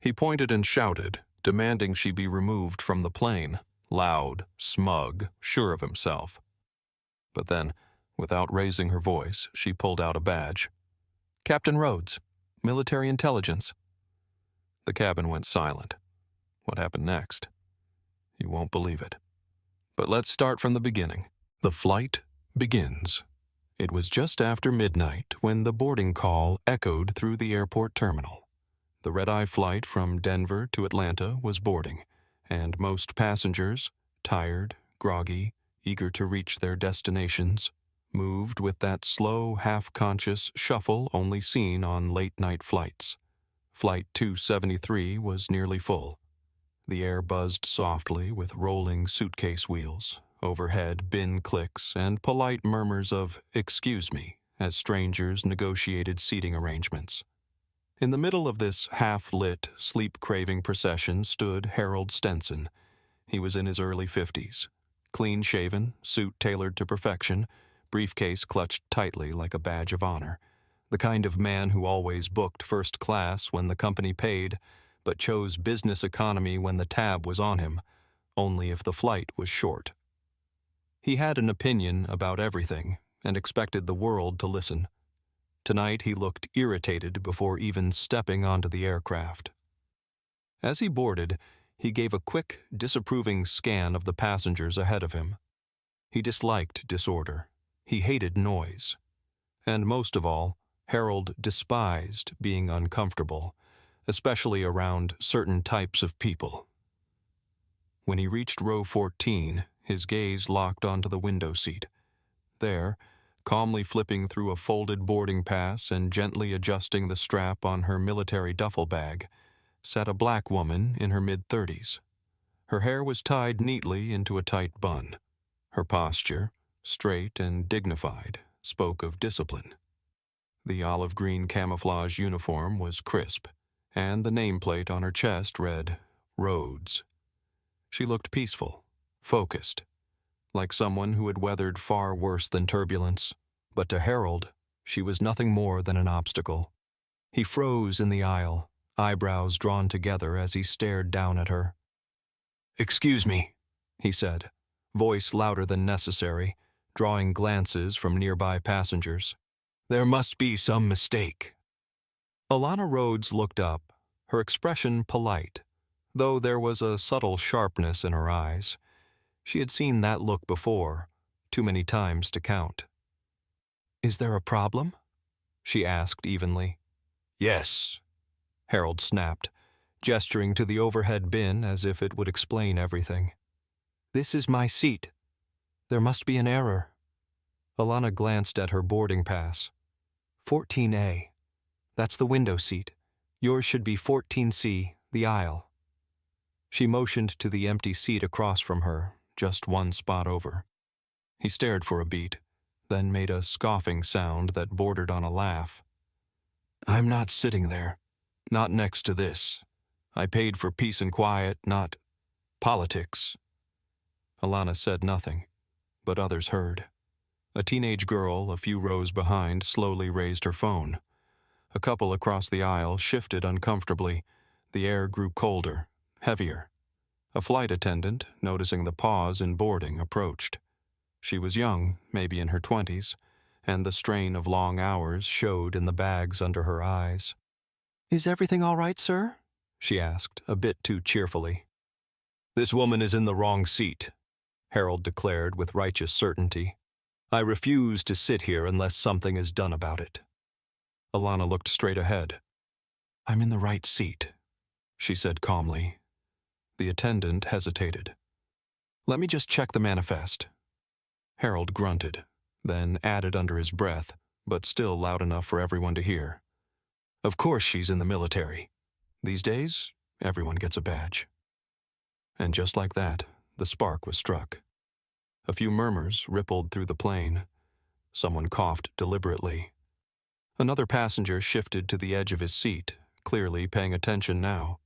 He pointed and shouted, demanding she be removed from the plane, loud, smug, sure of himself. But then, without raising her voice, she pulled out a badge. "Captain Rhodes, military intelligence." The cabin went silent. What happened next? You won't believe it. But let's start from the beginning. The flight begins. It was just after midnight when the boarding call echoed through the airport terminal. The red-eye flight from Denver to Atlanta was boarding, and most passengers, tired, groggy, eager to reach their destinations, moved with that slow, half-conscious shuffle only seen on late-night flights. Flight 273 was nearly full. The air buzzed softly with rolling suitcase wheels, overhead bin clicks, and polite murmurs of "excuse me" as strangers negotiated seating arrangements. In the middle of this half-lit, sleep-craving procession stood Harold Stenson. He was in his early 50s. Clean-shaven, suit tailored to perfection, briefcase clutched tightly like a badge of honor. The kind of man who always booked first class when the company paid, but chose business economy when the tab was on him, only if the flight was short. He had an opinion about everything and expected the world to listen. Tonight he looked irritated before even stepping onto the aircraft. As he boarded, he gave a quick, disapproving scan of the passengers ahead of him. He disliked disorder. He hated noise. And most of all, Harold despised being uncomfortable, especially around certain types of people. When he reached row 14, his gaze locked onto the window seat. There, calmly flipping through a folded boarding pass and gently adjusting the strap on her military duffel bag, sat a black woman in her mid-30s. Her hair was tied neatly into a tight bun. Her posture, straight and dignified, spoke of discipline. The olive-green camouflage uniform was crisp, and the nameplate on her chest read, "Rhodes." She looked peaceful, focused, like someone who had weathered far worse than turbulence. But to Harold, she was nothing more than an obstacle. He froze in the aisle, eyebrows drawn together as he stared down at her. "Excuse me," he said, voice louder than necessary, drawing glances from nearby passengers. "There must be some mistake." Alana Rhodes looked up, her expression polite, though there was a subtle sharpness in her eyes. She had seen that look before, too many times to count. "Is there a problem?" she asked evenly. "Yes," Harold snapped, gesturing to the overhead bin as if it would explain everything. "This is my seat. There must be an error." Alana glanced at her boarding pass. 14A. That's the window seat. Yours should be 14C, the aisle. She motioned to the empty seat across from her, just one spot over. He stared for a beat, then made a scoffing sound that bordered on a laugh. "I'm not sitting there. Not next to this. I paid for peace and quiet, not politics." Alana said nothing, but others heard. A teenage girl a few rows behind slowly raised her phone. A couple across the aisle shifted uncomfortably. The air grew colder, heavier. A flight attendant, noticing the pause in boarding, approached. She was young, maybe in her 20s, and the strain of long hours showed in the bags under her eyes. "Is everything all right, sir?" she asked, a bit too cheerfully. "This woman is in the wrong seat," Harold declared with righteous certainty. "I refuse to sit here unless something is done about it." Alana looked straight ahead. "I'm in the right seat," she said calmly. The attendant hesitated. "Let me just check the manifest." Harold grunted, then added under his breath, but still loud enough for everyone to hear. "Of course she's in the military. These days, everyone gets a badge." And just like that, the spark was struck. A few murmurs rippled through the plane. Someone coughed deliberately. Another passenger shifted to the edge of his seat, clearly paying attention now.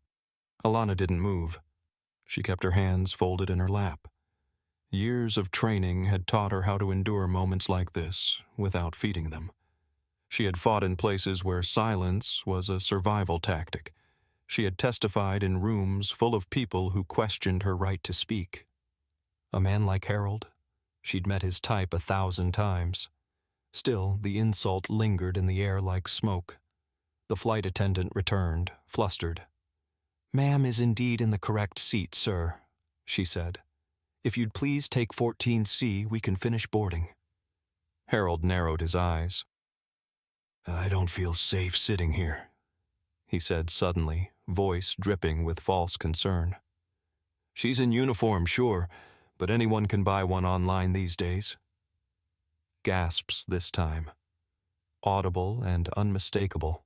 Alana didn't move. She kept her hands folded in her lap. Years of training had taught her how to endure moments like this without feeding them. She had fought in places where silence was a survival tactic. She had testified in rooms full of people who questioned her right to speak. A man like Harold? She'd met his type 1,000 times. Still, the insult lingered in the air like smoke. The flight attendant returned, flustered. "Ma'am is indeed in the correct seat, sir," she said. "If you'd please take 14C, we can finish boarding." Harold narrowed his eyes. "I don't feel safe sitting here," he said suddenly, voice dripping with false concern. "She's in uniform, sure, but anyone can buy one online these days." Gasps this time. Audible and unmistakable.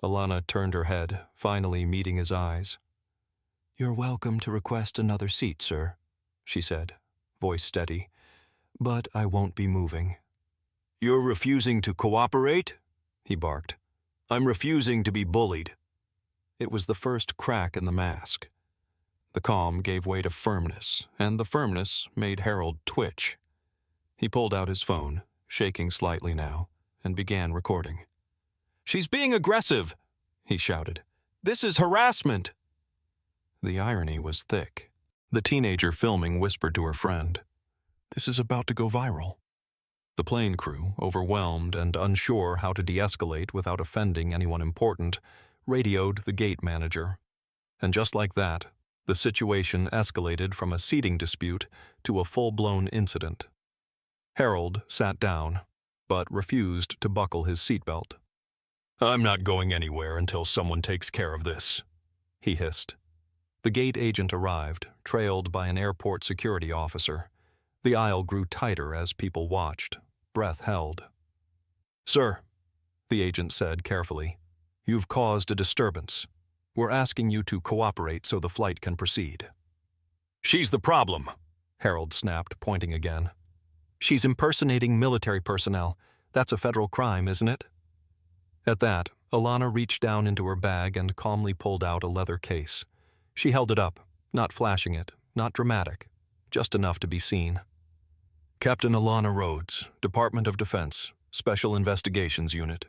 Alana turned her head, finally meeting his eyes. "You're welcome to request another seat, sir," she said, voice steady. "But I won't be moving." "You're refusing to cooperate?" he barked. "I'm refusing to be bullied." It was the first crack in the mask. The calm gave way to firmness, and the firmness made Harold twitch. He pulled out his phone, shaking slightly now, and began recording. "She's being aggressive!" he shouted. "This is harassment!" The irony was thick. The teenager filming whispered to her friend, "This is about to go viral." The plane crew, overwhelmed and unsure how to de-escalate without offending anyone important, radioed the gate manager. And just like that, the situation escalated from a seating dispute to a full-blown incident. Harold sat down, but refused to buckle his seatbelt. "I'm not going anywhere until someone takes care of this," he hissed. The gate agent arrived, trailed by an airport security officer. The aisle grew tighter as people watched, breath held. "Sir," the agent said carefully, "you've caused a disturbance. We're asking you to cooperate so the flight can proceed." "She's the problem," Harold snapped, pointing again. "She's impersonating military personnel. That's a federal crime, isn't it?" At that, Alana reached down into her bag and calmly pulled out a leather case. She held it up, not flashing it, not dramatic, just enough to be seen. "Captain Alana Rhodes, Department of Defense, Special Investigations Unit."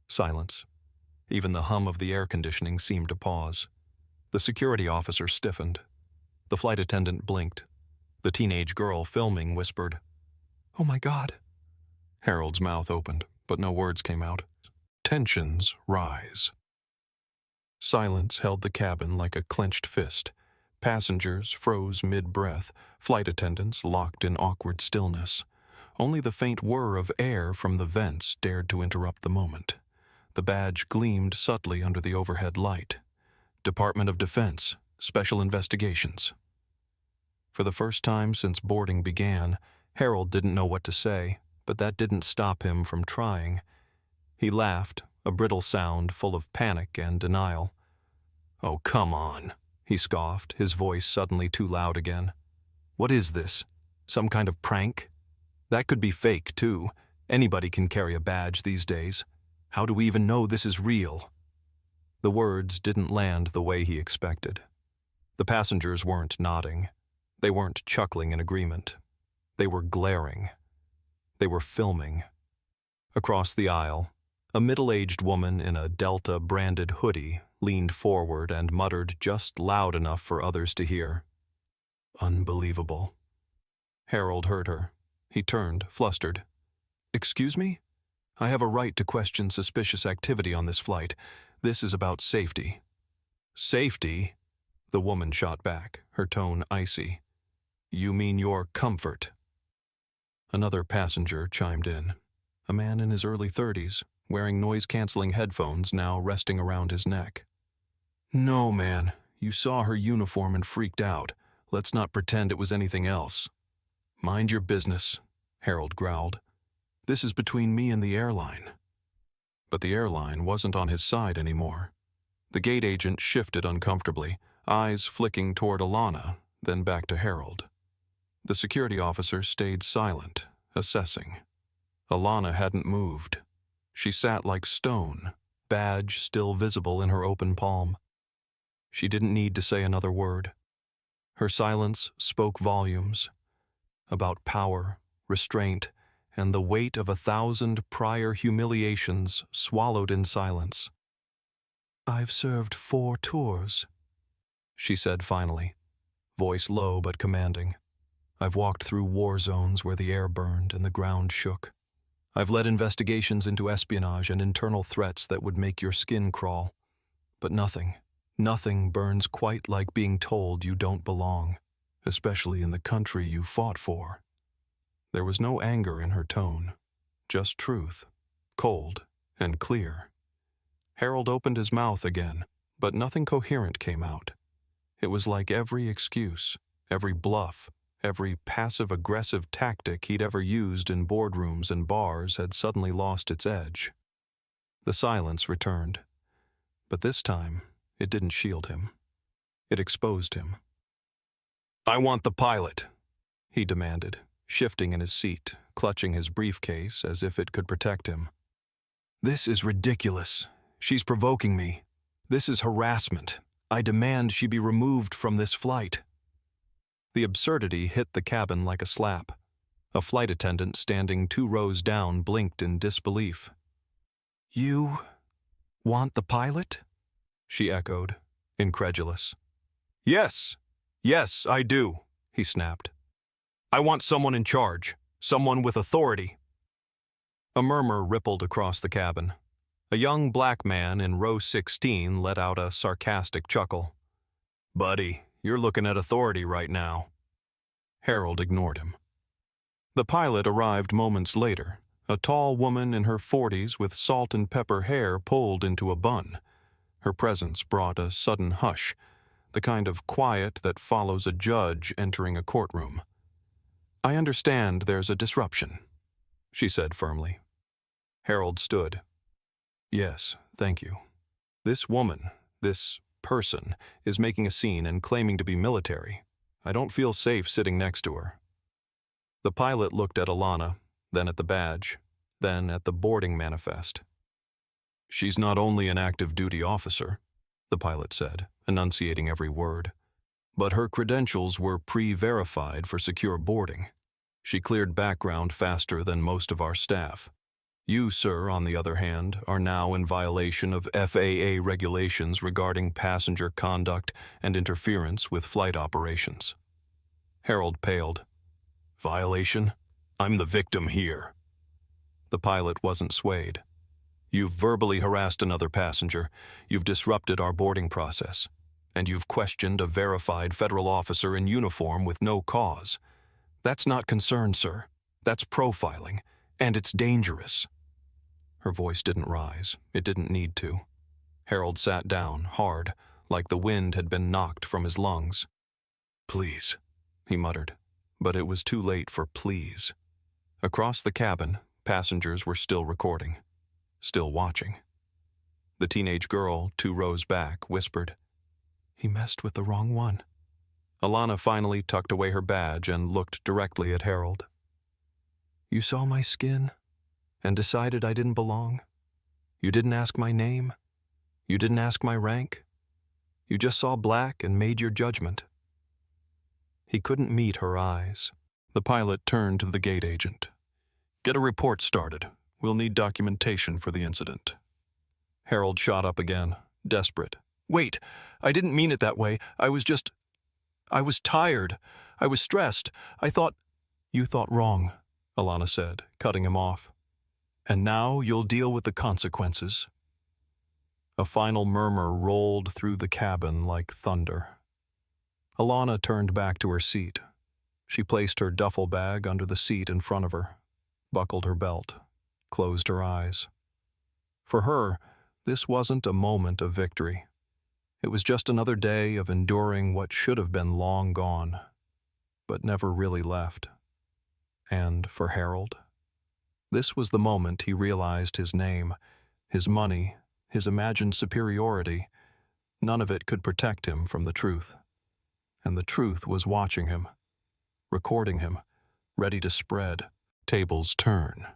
Silence. Even the hum of the air conditioning seemed to pause. The security officer stiffened. The flight attendant blinked. The teenage girl filming whispered, "Oh my God." Harold's mouth opened, but no words came out. Tensions rise. Silence held the cabin like a clenched fist. Passengers froze mid-breath, flight attendants locked in awkward stillness. Only the faint whir of air from the vents dared to interrupt the moment. The badge gleamed subtly under the overhead light. Department of Defense, Special Investigations. For the first time since boarding began, Harold didn't know what to say, but that didn't stop him from trying. He laughed, a brittle sound full of panic and denial. "Oh, come on," he scoffed, his voice suddenly too loud again. "What is this? Some kind of prank? That could be fake, too. Anybody can carry a badge these days. How do we even know this is real?" The words didn't land the way he expected. The passengers weren't nodding. They weren't chuckling in agreement. They were glaring. They were filming. Across the aisle, a middle-aged woman in a Delta-branded hoodie leaned forward and muttered just loud enough for others to hear. "Unbelievable." Harold heard her. He turned, flustered. "Excuse me? I have a right to question suspicious activity on this flight. This is about safety." "Safety?" The woman shot back, her tone icy. "You mean your comfort?" Another passenger chimed in. A man in his early 30s, wearing noise-canceling headphones now resting around his neck. "No, man. You saw her uniform and freaked out. Let's not pretend it was anything else." "Mind your business," Harold growled. "This is between me and the airline." But the airline wasn't on his side anymore. The gate agent shifted uncomfortably, eyes flicking toward Alana, then back to Harold. The security officer stayed silent, assessing. Alana hadn't moved. She sat like stone, badge still visible in her open palm. She didn't need to say another word. Her silence spoke volumes about power, restraint, and the weight of 1,000 prior humiliations swallowed in silence. I've served 4 tours, she said finally, voice low but commanding. I've walked through war zones where the air burned and the ground shook. I've led investigations into espionage and internal threats that would make your skin crawl. But nothing burns quite like being told you don't belong, especially in the country you fought for. There was no anger in her tone, just truth, cold and clear. Harold opened his mouth again, but nothing coherent came out. It was like every excuse, every bluff, every passive-aggressive tactic he'd ever used in boardrooms and bars had suddenly lost its edge. The silence returned, but this time it didn't shield him. It exposed him. I want the pilot, he demanded, shifting in his seat, clutching his briefcase as if it could protect him. This is ridiculous. She's provoking me. This is harassment. I demand she be removed from this flight. The absurdity hit the cabin like a slap. A flight attendant standing 2 rows down blinked in disbelief. You want the pilot? She echoed, incredulous. Yes, I do, he snapped. I want someone in charge, someone with authority. A murmur rippled across the cabin. A young black man in row 16 let out a sarcastic chuckle. Buddy, you're looking at authority right now. Harold ignored him. The pilot arrived moments later, a tall woman in her 40s with salt and pepper hair pulled into a bun. Her presence brought a sudden hush, the kind of quiet that follows a judge entering a courtroom. I understand there's a disruption, she said firmly. Harold stood. Yes, thank you. This woman, this person, is making a scene and claiming to be military. I don't feel safe sitting next to her. The pilot looked at Alana, then at the badge, then at the boarding manifest. She's not only an active duty officer, the pilot said, enunciating every word, but her credentials were pre-verified for secure boarding. She cleared background faster than most of our staff. You, sir, on the other hand, are now in violation of FAA regulations regarding passenger conduct and interference with flight operations. Harold paled. Violation? I'm the victim here. The pilot wasn't swayed. You've verbally harassed another passenger, you've disrupted our boarding process, and you've questioned a verified federal officer in uniform with no cause. That's not concern, sir. That's profiling, and it's dangerous. Her voice didn't rise. It didn't need to. Harold sat down, hard, like the wind had been knocked from his lungs. Please, he muttered, but it was too late for please. Across the cabin, passengers were still recording, still watching. The teenage girl, 2 rows back, whispered, He messed with the wrong one. Alana finally tucked away her badge and looked directly at Harold. You saw my skin and decided I didn't belong? You didn't ask my name? You didn't ask my rank? You just saw black and made your judgment. He couldn't meet her eyes. The pilot turned to the gate agent. Get a report started. We'll need documentation for the incident. Harold shot up again, desperate. Wait, I didn't mean it that way. I was tired. I was stressed. You thought wrong, Alana said, cutting him off. And now you'll deal with the consequences. A final murmur rolled through the cabin like thunder. Alana turned back to her seat. She placed her duffel bag under the seat in front of her, buckled her belt, closed her eyes. For her, this wasn't a moment of victory. It was just another day of enduring what should have been long gone, but never really left. And for Harold, this was the moment he realized his name, his money, his imagined superiority. None of it could protect him from the truth. And the truth was watching him, recording him, ready to spread. Tables turn.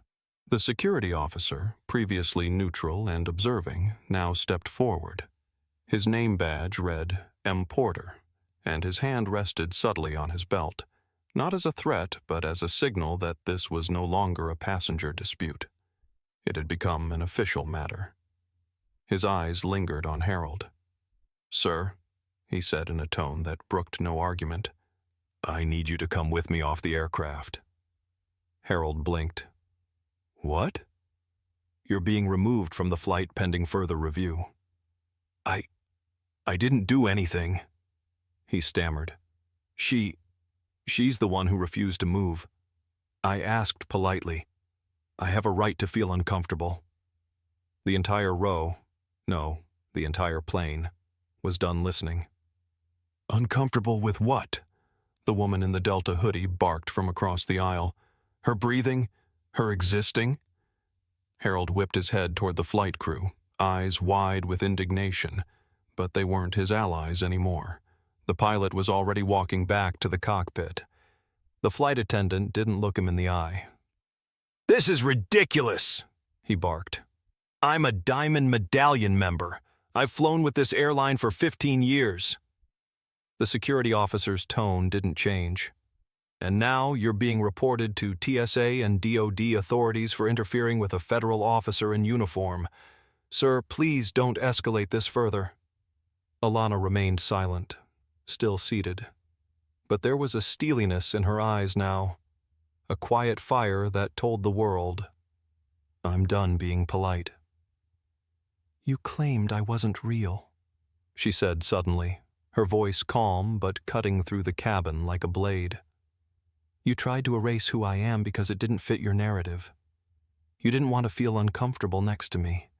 The security officer, previously neutral and observing, now stepped forward. His name badge read M. Porter, and his hand rested subtly on his belt, not as a threat but as a signal that this was no longer a passenger dispute. It had become an official matter. His eyes lingered on Harold. "Sir," he said in a tone that brooked no argument, "I need you to come with me off the aircraft." Harold blinked. "What?" "You're being removed from the flight pending further review." I didn't do anything," he stammered. She's the one who refused to move. I asked politely. I have a right to feel uncomfortable." The entire the entire plane, was done listening. "Uncomfortable with what?" the woman in the Delta hoodie barked from across the aisle. "Her breathing? Her existing?" Harold whipped his head toward the flight crew, eyes wide with indignation, but they weren't his allies anymore. The pilot was already walking back to the cockpit. The flight attendant didn't look him in the eye. "This is ridiculous," he barked. "I'm a Diamond Medallion member. I've flown with this airline for 15 years. The security officer's tone didn't change. "And now you're being reported to TSA and DOD authorities for interfering with a federal officer in uniform. Sir, please don't escalate this further." Alana remained silent, still seated. But there was a steeliness in her eyes now, a quiet fire that told the world, "I'm done being polite." "You claimed I wasn't real," she said suddenly, her voice calm but cutting through the cabin like a blade. "You tried to erase who I am because it didn't fit your narrative. You didn't want to feel uncomfortable next to me.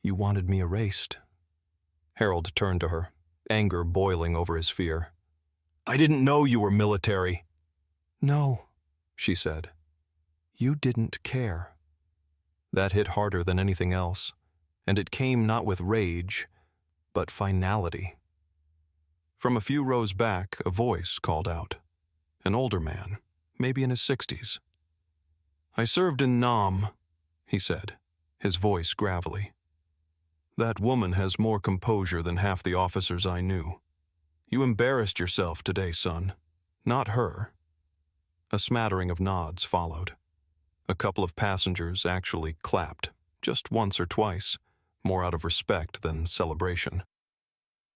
You wanted me erased." Harold turned to her, anger boiling over his fear. "I didn't know you were military." "No," she said. "You didn't care." That hit harder than anything else, and it came not with rage, but finality. From a few rows back, a voice called out. An older man, maybe in his 60s. "I served in Nam," he said, his voice gravelly. "That woman has more composure than half the officers I knew. You embarrassed yourself today, son. Not her." A smattering of nods followed. A couple of passengers actually clapped, just once or twice, more out of respect than celebration.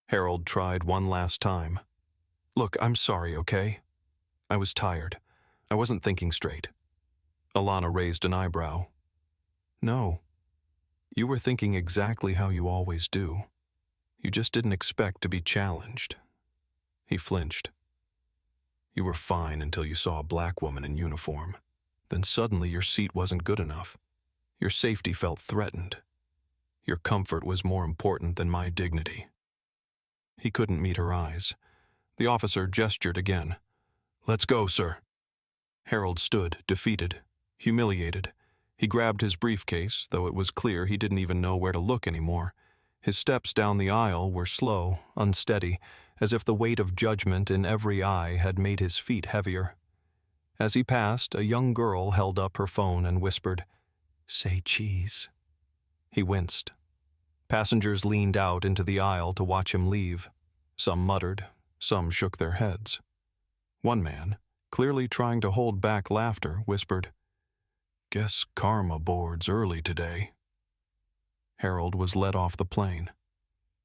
Harold tried one last time. "Look, I'm sorry, okay? I was tired. I wasn't thinking straight." Alana raised an eyebrow. "No. You were thinking exactly how you always do. You just didn't expect to be challenged." He flinched. "You were fine until you saw a black woman in uniform. Then suddenly your seat wasn't good enough. Your safety felt threatened. Your comfort was more important than my dignity." He couldn't meet her eyes. The officer gestured again. "Let's go, sir." Harold stood, defeated, humiliated. He grabbed his briefcase, though it was clear he didn't even know where to look anymore. His steps down the aisle were slow, unsteady, as if the weight of judgment in every eye had made his feet heavier. As he passed, a young girl held up her phone and whispered, "Say cheese." He winced. Passengers leaned out into the aisle to watch him leave. Some muttered, some shook their heads. One man, clearly trying to hold back laughter, whispered, "Guess karma boards early today." Harold was led off the plane.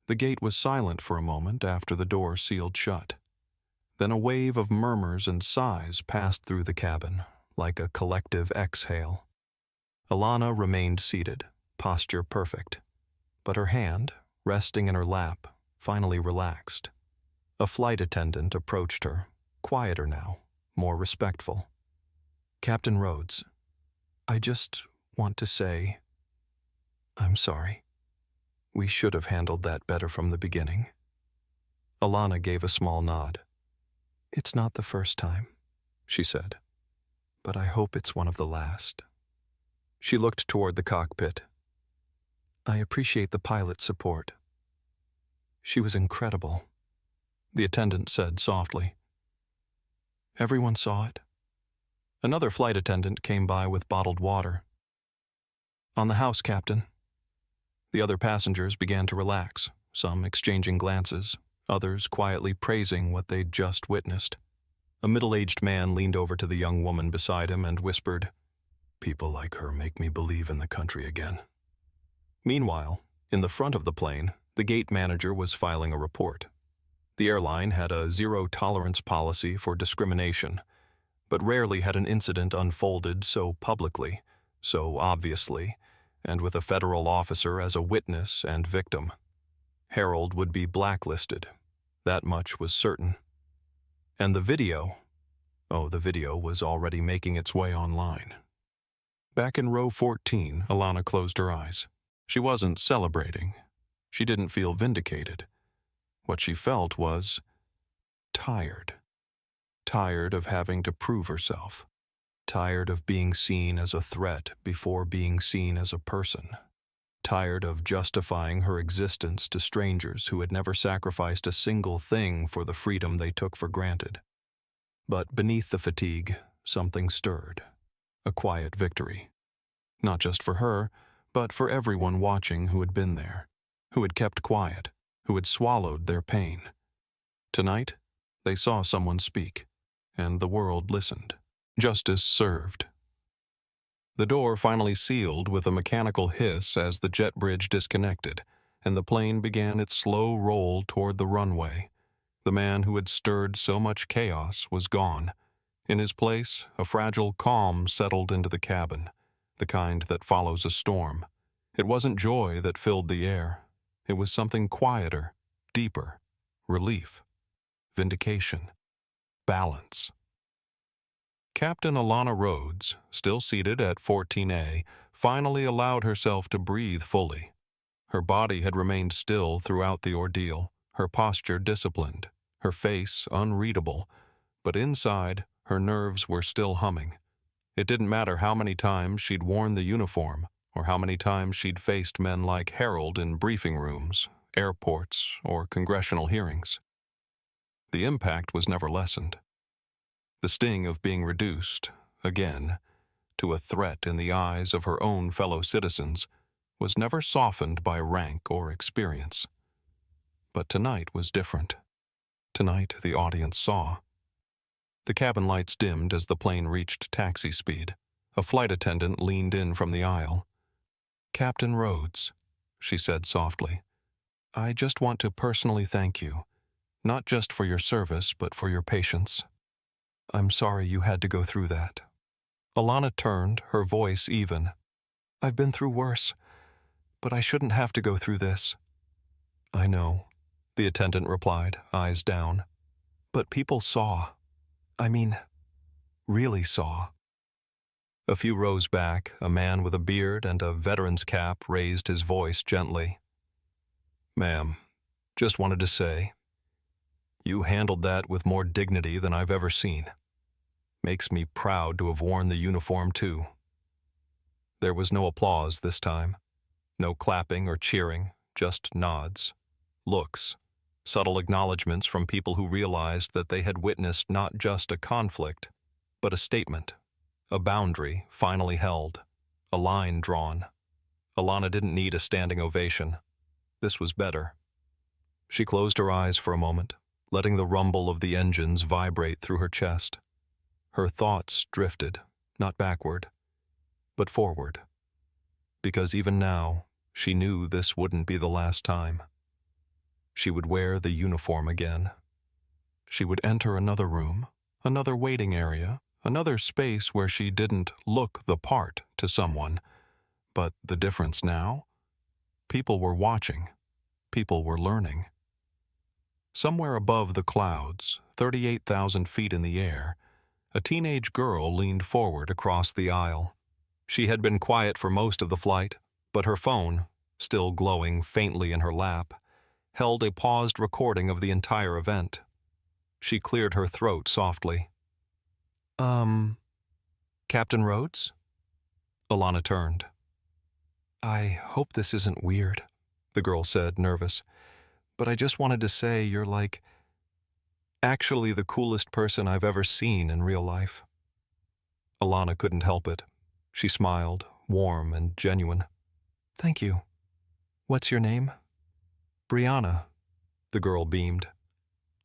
The gate was silent for a moment after the door sealed shut. Then a wave of murmurs and sighs passed through the cabin, like a collective exhale. Alana remained seated, posture perfect, but her hand, resting in her lap, finally relaxed. A flight attendant approached her, quieter now, more respectful. "Captain Rhodes, I just want to say, I'm sorry. We should have handled that better from the beginning." Alana gave a small nod. "It's not the first time," she said, "but I hope it's one of the last." She looked toward the cockpit. "I appreciate the pilot's support." "She was incredible," the attendant said softly. "Everyone saw it?" Another flight attendant came by with bottled water. "On the house, Captain." The other passengers began to relax, some exchanging glances, others quietly praising what they'd just witnessed. A middle-aged man leaned over to the young woman beside him and whispered, "People like her make me believe in the country again." Meanwhile, In the front of the plane, the gate manager was filing a report. The airline had a zero-tolerance policy for discrimination, but rarely had an incident unfolded so publicly, so obviously, and with a federal officer as a witness and victim. Harold would be blacklisted. That much was certain. And the video was already making its way online. Back in row 14, Alana closed her eyes. She wasn't celebrating. She didn't feel vindicated. What she felt was tired. Tired of having to prove herself. Tired of being seen as a threat before being seen as a person. Tired of justifying her existence to strangers who had never sacrificed a single thing for the freedom they took for granted. But beneath the fatigue, something stirred. A quiet victory. Not just for her, but for everyone watching who had been there, who had kept quiet, who had swallowed their pain. Tonight, they saw someone speak, and the world listened. Justice served. The door finally sealed with a mechanical hiss as the jet bridge disconnected, and the plane began its slow roll toward the runway. The man who had stirred so much chaos was gone. In his place, a fragile calm settled into the cabin, the kind that follows a storm. It wasn't joy that filled the air. It was something quieter, deeper, relief, vindication, balance. Captain Alana Rhodes, still seated at 14A, finally allowed herself to breathe fully. Her body had remained still throughout the ordeal, her posture disciplined, her face unreadable, but inside, her nerves were still humming. It didn't matter how many times she'd worn the uniform, or how many times she'd faced men like Harold in briefing rooms, airports, or congressional hearings. The impact was never lessened. The sting of being reduced, again, to a threat in the eyes of her own fellow citizens was never softened by rank or experience. But tonight was different. Tonight the audience saw. The cabin lights dimmed as the plane reached taxi speed. A flight attendant leaned in from the aisle. "Captain Rhodes," she said softly, "I just want to personally thank you, not just for your service, but for your patience. I'm sorry you had to go through that." Alana turned, her voice even. "I've been through worse, but I shouldn't have to go through this." "I know," the attendant replied, eyes down. "But people saw. I mean, really saw." A few rows back, a man with a beard and a veteran's cap raised his voice gently. "Ma'am, just wanted to say, you handled that with more dignity than I've ever seen. Makes me proud to have worn the uniform too." There was no applause this time. No clapping or cheering, just nods, looks, subtle acknowledgments from people who realized that they had witnessed not just a conflict, but a statement, a boundary finally held, a line drawn. Alana didn't need a standing ovation. This was better. She closed her eyes for a moment, letting the rumble of the engines vibrate through her chest. Her thoughts drifted, not backward, but forward. Because even now, she knew this wouldn't be the last time. She would wear the uniform again. She would enter another room, another waiting area, another space where she didn't look the part to someone. But the difference now? People were watching. People were learning. Somewhere above the clouds, 38,000 feet in the air, a teenage girl leaned forward across the aisle. She had been quiet for most of the flight, but her phone, still glowing faintly in her lap, held a paused recording of the entire event. She cleared her throat softly. Captain Rhodes?" Alana turned. "I hope this isn't weird," the girl said, nervous. "But I just wanted to say you're actually the coolest person I've ever seen in real life." Alana couldn't help it. She smiled, warm and genuine. "Thank you. What's your name?" "Brianna," the girl beamed.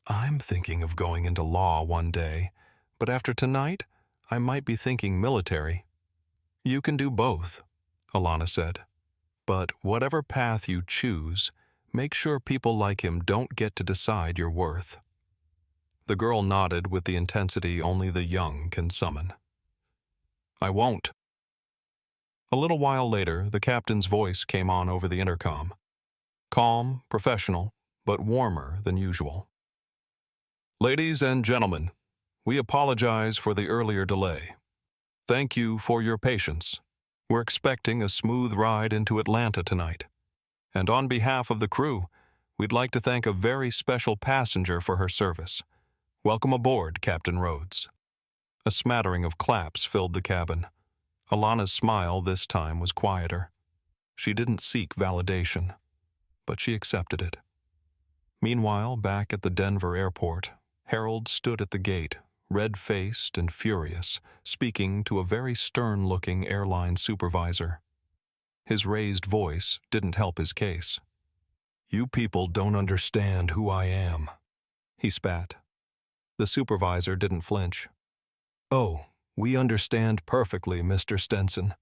"I'm thinking of going into law one day, but after tonight, I might be thinking military." "You can do both," Alana said. But whatever path you choose, make sure people like him don't get to decide your worth." The girl nodded with the intensity only the young can summon. "I won't." A little while later, the captain's voice came on over the intercom. Calm, professional, but warmer than usual. "Ladies and gentlemen, we apologize for the earlier delay. Thank you for your patience. We're expecting a smooth ride into Atlanta tonight. And on behalf of the crew, we'd like to thank a very special passenger for her service. Welcome aboard, Captain Rhodes." A smattering of claps filled the cabin. Alana's smile this time was quieter. She didn't seek validation, but she accepted it. Meanwhile, back at the Denver airport, Harold stood at the gate, red-faced and furious, speaking to a very stern-looking airline supervisor. His raised voice didn't help his case. "You people don't understand who I am," he spat. The supervisor didn't flinch. "Oh, we understand perfectly, Mr. Stenson.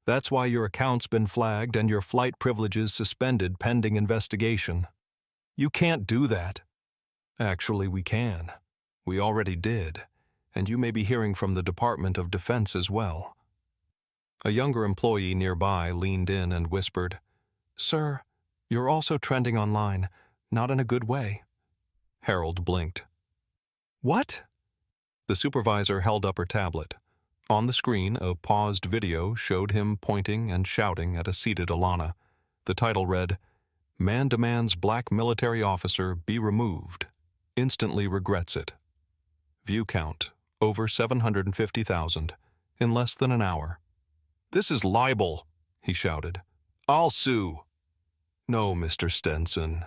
That's why your account's been flagged and your flight privileges suspended pending investigation." "You can't do that." "Actually, we can. We already did, and you may be hearing from the Department of Defense as well." A younger employee nearby leaned in and whispered, "Sir, you're also trending online, not in a good way." Harold blinked. "What?" The supervisor held up her tablet. On the screen, a paused video showed him pointing and shouting at a seated Alana. The title read, "Man demands black military officer be removed. Instantly regrets it. View count, over 750,000, in less than an hour." "This is libel," he shouted. "I'll sue." "No, Mr. Stenson,"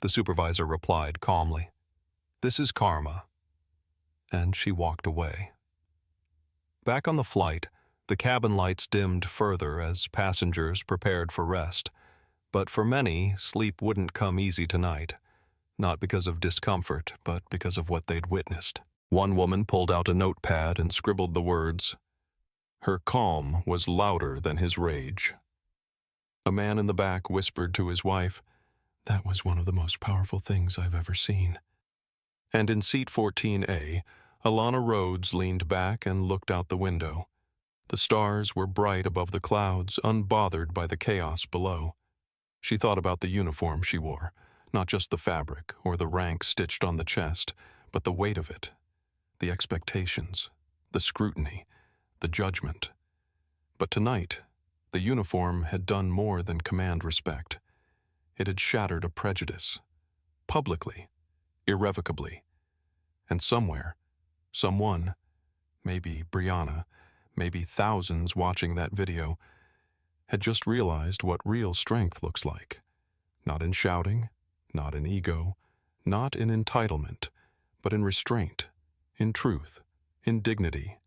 the supervisor replied calmly. "This is karma." And she walked away. Back on the flight, the cabin lights dimmed further as passengers prepared for rest. But for many, sleep wouldn't come easy tonight. Not because of discomfort, but because of what they'd witnessed. One woman pulled out a notepad and scribbled the words, "Her calm was louder than his rage." A man in the back whispered to his wife, "That was one of the most powerful things I've ever seen." And in seat 14A, Alana Rhodes leaned back and looked out the window. The stars were bright above the clouds, unbothered by the chaos below. She thought about the uniform she wore, not just the fabric or the rank stitched on the chest, but the weight of it, the expectations, the scrutiny, the judgment. But tonight, the uniform had done more than command respect. It had shattered a prejudice, publicly, irrevocably. And somewhere, someone, maybe Brianna, maybe thousands watching that video, had just realized what real strength looks like. Not in shouting, not in ego, not in entitlement, but in restraint, in truth, in dignity,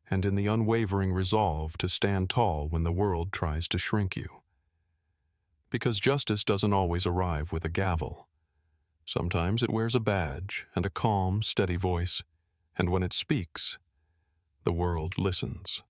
and in the unwavering resolve to stand tall when the world tries to shrink you. Because justice doesn't always arrive with a gavel. Sometimes it wears a badge and a calm, steady voice, and when it speaks, the world listens.